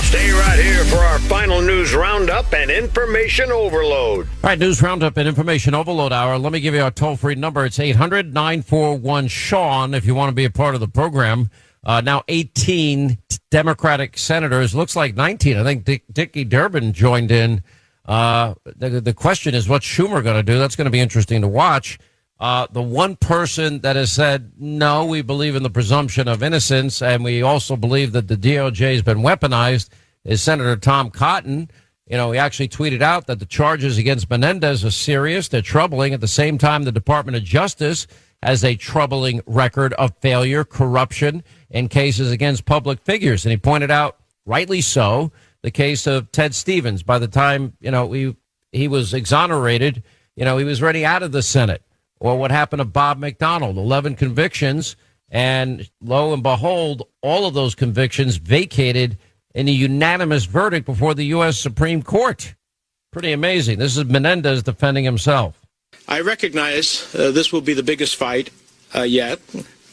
Stay right here for our final news roundup and information overload. All right, news roundup and information overload hour. Let me give you our toll-free number. It's 800-941-SEAN if you want to be a part of the program. Now 18 Democratic senators, looks like 19. I think Dickie Durbin joined in. The question is, what's Schumer going to do? That's going to be interesting to watch. The one person that has said, no, we believe in the presumption of innocence, and we also believe that the DOJ has been weaponized, is Senator Tom Cotton. He actually tweeted out that the charges against Menendez are serious. They're troubling. At the same time, the Department of Justice has a troubling record of failure, corruption, in cases against public figures. And he pointed out, rightly so, the case of Ted Stevens. By the time, he was exonerated, he was already out of the Senate. Or what happened to Bob McDonald, 11 convictions, and lo and behold, all of those convictions vacated in a unanimous verdict before the U.S. Supreme Court. Pretty amazing. This is Menendez defending himself. I recognize this will be the biggest fight yet,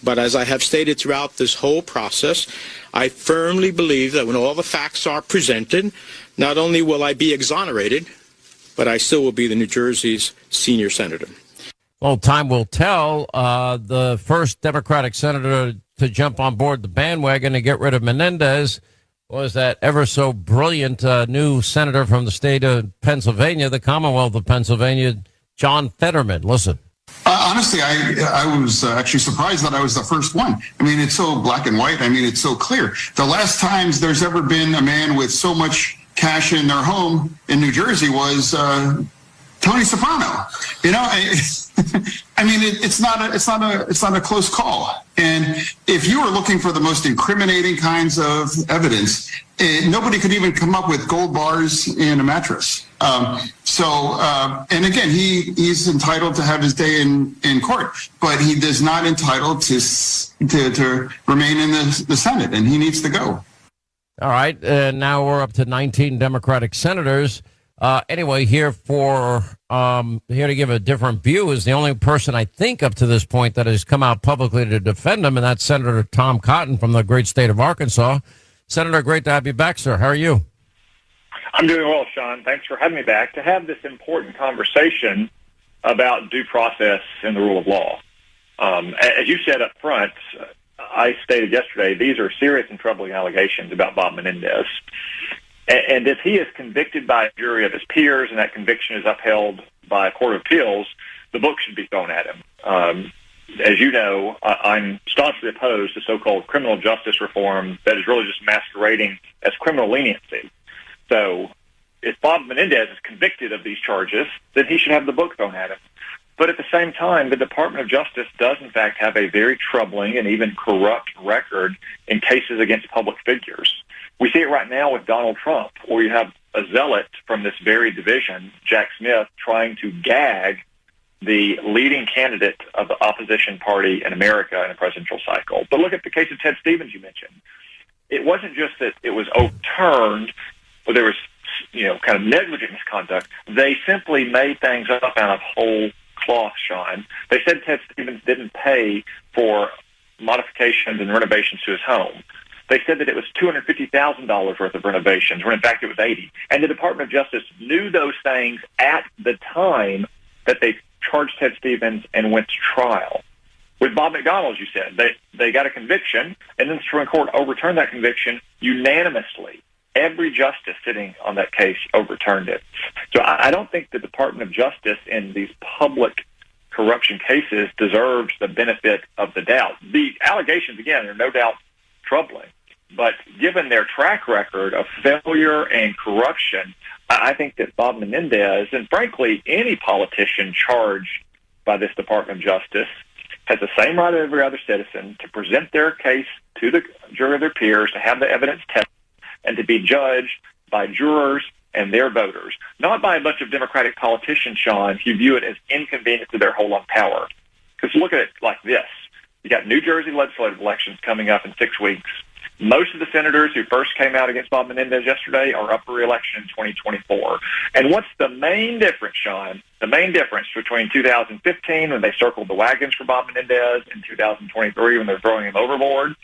but as I have stated throughout this whole process, I firmly believe that when all the facts are presented, not only will I be exonerated, but I still will be the New Jersey's senior senator. Well, time will tell. The first Democratic senator to jump on board the bandwagon and get rid of Menendez was that ever so brilliant new senator from the state of Pennsylvania, the Commonwealth of Pennsylvania, John Fetterman. Listen. Honestly, I was actually surprised that I was the first one. I mean, it's so black and white. I mean, it's so clear. The last times there's ever been a man with so much cash in their home in New Jersey was Tony Soprano. I mean, it's not a close call. And if you were looking for the most incriminating kinds of evidence, nobody could even come up with gold bars in a mattress. And again, he's entitled to have his day in court, but he is not entitled to remain in the Senate, and he needs to go. All right. Now we're up to 19 Democratic senators. Anyway, here to give a different view is the only person I think up to this point that has come out publicly to defend him, and that's Senator Tom Cotton from the great state of Arkansas. Senator, great to have you back, sir. How are you? I'm doing well, Sean. Thanks for having me back to have this important conversation about due process and the rule of law. As you said up front, I stated yesterday, these are serious and troubling allegations about Bob Menendez. And if he is convicted by a jury of his peers and that conviction is upheld by a court of appeals, the book should be thrown at him. As you know, I'm staunchly opposed to so-called criminal justice reform that is really just masquerading as criminal leniency. So if Bob Menendez is convicted of these charges, then he should have the book thrown at him. But at the same time, the Department of Justice does, in fact, have a very troubling and even corrupt record in cases against public figures. We see it right now with Donald Trump, where you have a zealot from this very division, Jack Smith, trying to gag the leading candidate of the opposition party in America in a presidential cycle. But look at the case of Ted Stevens you mentioned. It wasn't just that it was overturned, or there was, kind of negligent misconduct. They simply made things up out of whole cloth, Sean. They said Ted Stevens didn't pay for modifications and renovations to his home. They said that it was $250,000 worth of renovations, when in fact it was $80,000. And the Department of Justice knew those things at the time that they charged Ted Stevens and went to trial. With Bob McDonald, as you said, they got a conviction, and then the Supreme Court overturned that conviction unanimously. Every justice sitting on that case overturned it. So I don't think the Department of Justice in these public corruption cases deserves the benefit of the doubt. The allegations, again, are no doubt troubling. But given their track record of failure and corruption, I think that Bob Menendez, and frankly any politician charged by this Department of Justice, has the same right as every other citizen to present their case to the jury of their peers, to have the evidence tested, and to be judged by jurors and their voters, not by a bunch of Democratic politicians, Sean, who view it as inconvenient to their hold on power. Because look at it like this. You got New Jersey legislative elections coming up in 6 weeks. Most of the senators who first came out against Bob Menendez yesterday are up for re-election in 2024. And what's the main difference, Sean? The main difference between 2015, when they circled the wagons for Bob Menendez, and 2023, when they're throwing him overboard,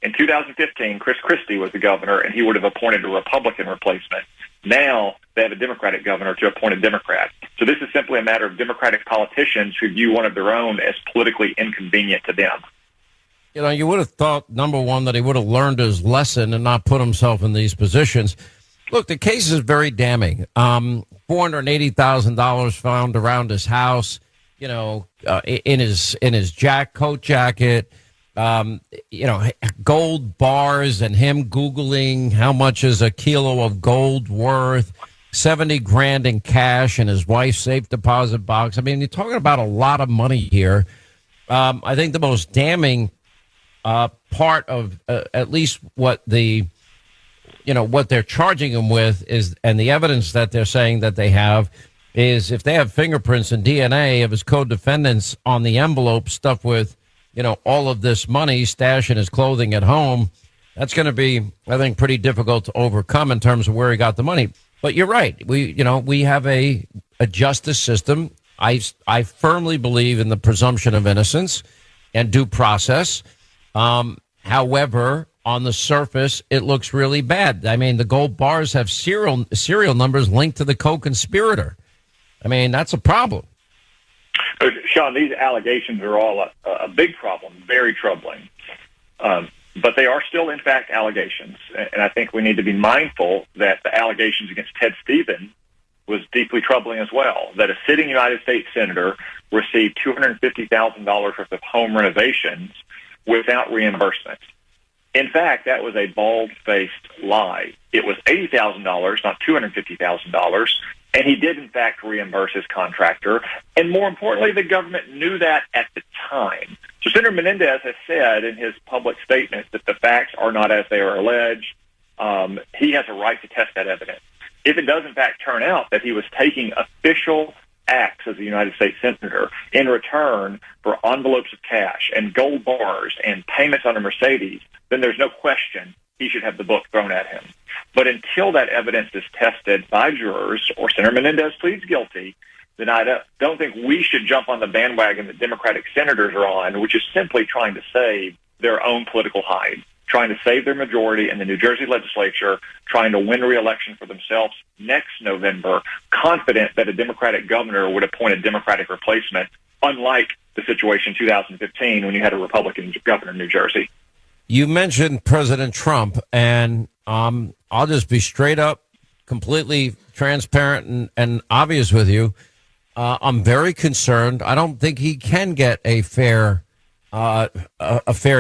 In 2015, Chris Christie was the governor, and he would have appointed a Republican replacement. Now they have a Democratic governor to appoint a Democrat. So this is simply a matter of Democratic politicians who view one of their own as politically inconvenient to them. You know, you would have thought, number one, that he would have learned his lesson and not put himself in these positions. Look, the case is very damning. $480,000 found around his house, you know, in his coat jacket. Gold bars, and him Googling how much is a kilo of gold worth, 70 grand in cash in his wife's safe deposit box. I mean, you're talking about a lot of money here. I think the most damning part of at least what they're charging him with is, and the evidence that they're saying that they have, is if they have fingerprints and DNA of his co-defendants on the envelope stuffed with, all of this money stashed in his clothing at home, that's going to be, I think, pretty difficult to overcome in terms of where he got the money. But you're right. We have a justice system. I firmly believe in the presumption of innocence and due process. However, on the surface, it looks really bad. I mean, the gold bars have serial numbers linked to the co-conspirator. I mean, that's a problem. Sean, these allegations are all a big problem, very troubling. But they are still, in fact, allegations. And I think we need to be mindful that the allegations against Ted Stevens was deeply troubling as well, that a sitting United States senator received $250,000 worth of home renovations without reimbursement. In fact, that was a bald-faced lie. It was $80,000, not $250,000. And he did, in fact, reimburse his contractor. And more importantly, the government knew that at the time. So Senator Menendez has said in his public statements that the facts are not as they are alleged. He has a right to test that evidence. If it does, in fact, turn out that he was taking official acts as a United States senator in return for envelopes of cash and gold bars and payments on a Mercedes, then there's no question he should have the book thrown at him. But until that evidence is tested by jurors or Senator Menendez pleads guilty, then I don't think we should jump on the bandwagon that Democratic senators are on, which is simply trying to save their own political hide, trying to save their majority in the New Jersey legislature, trying to win re-election for themselves next November, confident that a Democratic governor would appoint a Democratic replacement, unlike the situation in 2015 when you had a Republican governor in New Jersey. You mentioned President Trump, and I'll just be straight up, completely transparent and obvious with you. I'm very concerned. I don't think he can get a fair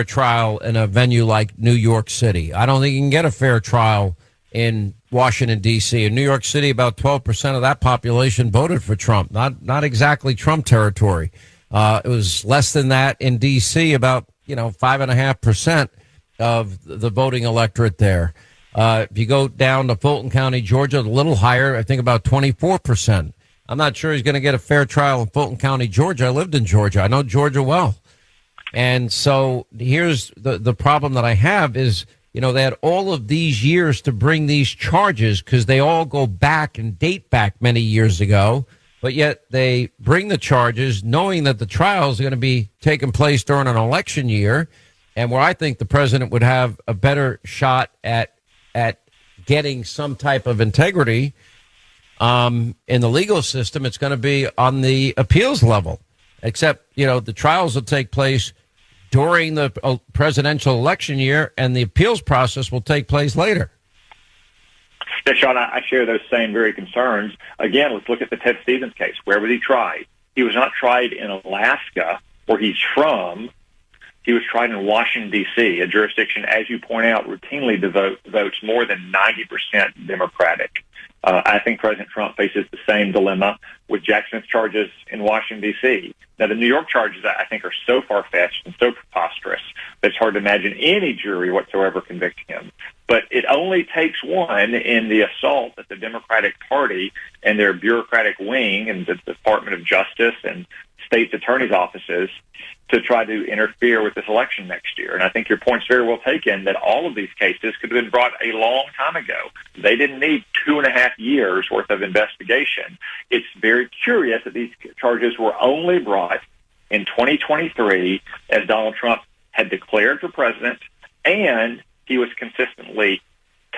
trial in a venue like New York City. I don't think he can get a fair trial in Washington, D.C. In New York City, about 12% of that population voted for Trump. Not exactly Trump territory. It was less than that in D.C., about 5.5% of the voting electorate there. If you go down to Fulton County, Georgia, a little higher, I think about 24%. I'm not sure he's going to get a fair trial in Fulton County, Georgia. I lived in Georgia. I know Georgia well. And so here's the problem that I have is, they had all of these years to bring these charges because they all go back and date back many years ago. But yet they bring the charges knowing that the trials are going to be taking place during an election year, and where I think the president would have a better shot at getting some type of integrity in the legal system, it's going to be on the appeals level. Except, the trials will take place during the presidential election year, and the appeals process will take place later. Yeah, Sean, I share those same very concerns. Again, let's look at the Ted Stevens case. Where was he tried? He was not tried in Alaska, where he's from. He was tried in Washington, D.C., a jurisdiction, as you point out, routinely votes more than 90% Democratic. I think President Trump faces the same dilemma with Jack Smith's charges in Washington, D.C. Now, the New York charges, I think, are so far-fetched and so preposterous that it's hard to imagine any jury whatsoever convicting him. But it only takes one in the assault that the Democratic Party and their bureaucratic wing and the Department of Justice and state's attorney's offices to try to interfere with this election next year. And I think your point's very well taken that all of these cases could have been brought a long time ago. They didn't need 2.5 years worth of investigation. It's very curious that these charges were only brought in 2023 as Donald Trump had declared for president and he was consistently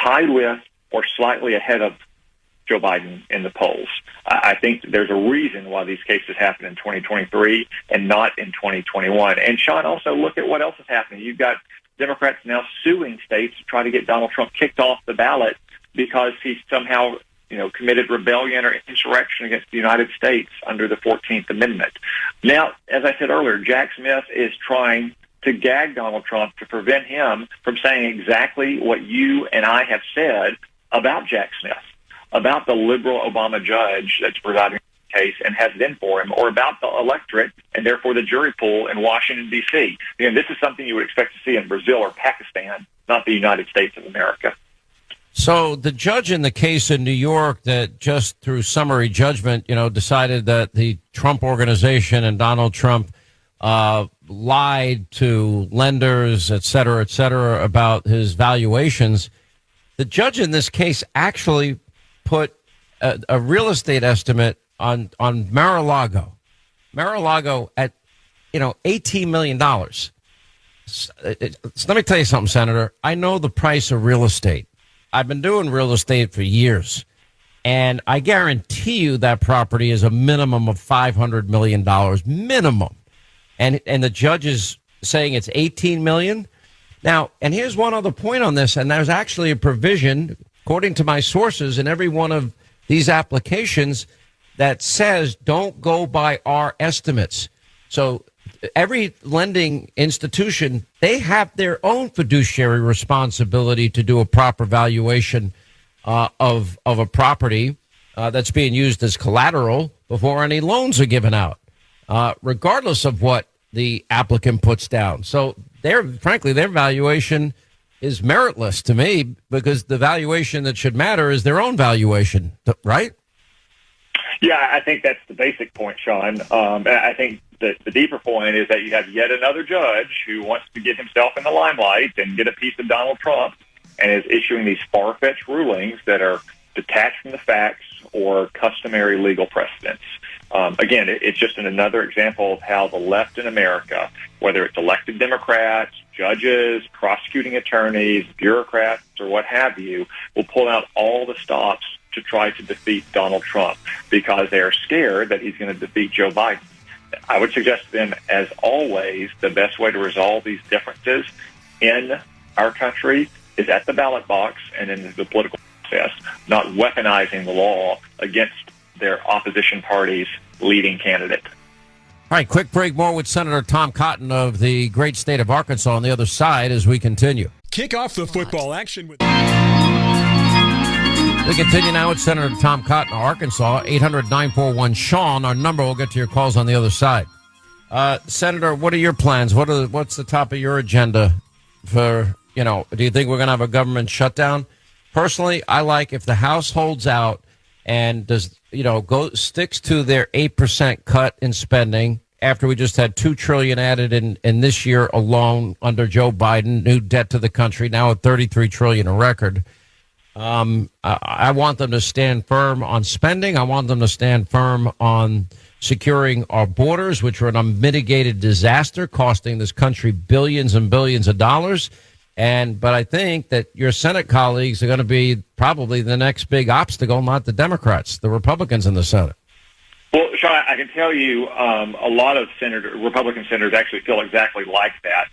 tied with or slightly ahead of Joe Biden in the polls. I think that there's a reason why these cases happen in 2023 and not in 2021. And Sean, also look at what else is happening. You've got Democrats now suing states to try to get Donald Trump kicked off the ballot because he's somehow, committed rebellion or insurrection against the United States under the 14th Amendment. Now, as I said earlier, Jack Smith is trying to gag Donald Trump to prevent him from saying exactly what you and I have said about Jack Smith, about the liberal Obama judge that's presiding the case and has it in for him, or about the electorate and therefore the jury pool in Washington, D.C. This is something you would expect to see in Brazil or Pakistan, not the United States of America. So the judge in the case in New York that just through summary judgment, decided that the Trump organization and Donald Trump lied to lenders, et cetera, about his valuations. The judge in this case actually put a real estate estimate on Mar-a-Lago at, $18 million. Let me tell you something, Senator. I know the price of real estate. I've been doing real estate for years, and I guarantee you that property is a minimum of $500 million, minimum. And the judge is saying it's $18 million. Now, and here's one other point on this, and there's actually a provision, according to my sources, in every one of these applications that says don't go by our estimates. So every lending institution, they have their own fiduciary responsibility to do a proper valuation of a property that's being used as collateral before any loans are given out, regardless of what the applicant puts down. So their valuation is meritless to me, because the valuation that should matter is their own valuation, right? Yeah, I think that's the basic point, Sean. I think that the deeper point is that you have yet another judge who wants to get himself in the limelight and get a piece of Donald Trump and is issuing these far-fetched rulings that are detached from the facts or customary legal precedents. Again, it's just another example of how the left in America, whether it's elected Democrats, judges, prosecuting attorneys, bureaucrats, or what have you, will pull out all the stops to try to defeat Donald Trump because they are scared that he's going to defeat Joe Biden. I would suggest to them, as always, the best way to resolve these differences in our country is at the ballot box and in the political process, not weaponizing the law against their opposition party's leading candidate. All right, quick break. More with Senator Tom Cotton of the great state of Arkansas on the other side as we continue. Kick off the football action with... We continue now with Senator Tom Cotton of Arkansas, 800-941-SEAN. Our number, we'll get to your calls on the other side. Senator, what are your plans? What's the top of your agenda for, do you think we're going to have a government shutdown? Personally, I like if the House holds out and sticks to their 8% cut in spending after we just had $2 trillion added in this year alone under Joe Biden, new debt to the country, now at $33 trillion, a record. I want them to stand firm on spending. I want them to stand firm on securing our borders, which are an unmitigated disaster, costing this country billions and billions of dollars. But I think that your Senate colleagues are going to be probably the next big obstacle, not the Democrats, the Republicans in the Senate. Well, Sean, I can tell you a lot of Republican senators actually feel exactly like that.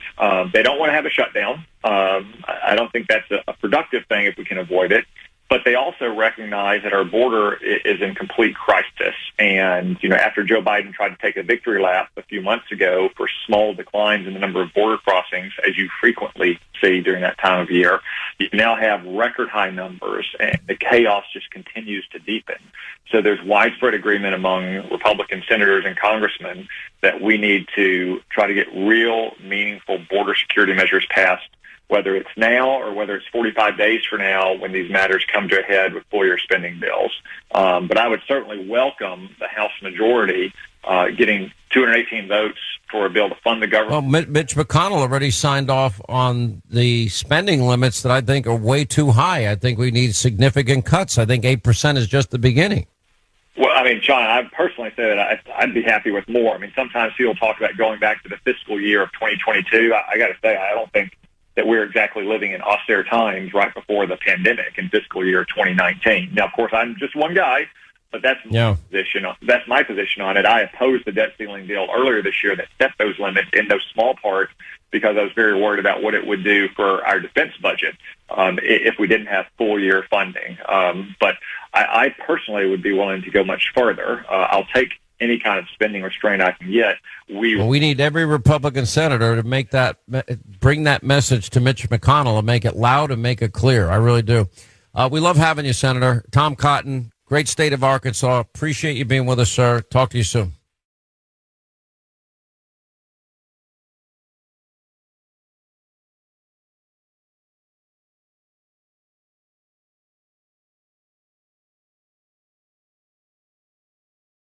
They don't want to have a shutdown. I don't think that's a productive thing if we can avoid it. But they also recognize that our border is in complete crisis. And, after Joe Biden tried to take a victory lap a few months ago for small declines in the number of border crossings, as you frequently see during that time of year, you now have record high numbers, and the chaos just continues to deepen. So there's widespread agreement among Republican senators and congressmen that we need to try to get real, meaningful border security measures passed, whether it's now or whether it's 45 days from now when these matters come to a head with full-year spending bills. But I would certainly welcome the House majority getting 218 votes for a bill to fund the government. Well, Mitch McConnell already signed off on the spending limits that I think are way too high. I think we need significant cuts. I think 8% is just the beginning. Well, Sean, I personally say that I'd be happy with more. Sometimes people talk about going back to the fiscal year of 2022. I got to say, I don't think that we're exactly living in austere times right before the pandemic in fiscal year 2019. Now, of course, I'm just one guy, but that's my position. That's my position on it. I opposed the debt ceiling deal earlier this year that set those limits in no small part because I was very worried about what it would do for our defense budget if we didn't have full year funding. But I personally would be willing to go much further. I'll take any kind of spending restraint I can get. We need every Republican senator to bring that message to Mitch McConnell and make it loud and make it clear. I really do. We love having you, Senator. Tom Cotton, great state of Arkansas. Appreciate you being with us, sir. Talk to you soon.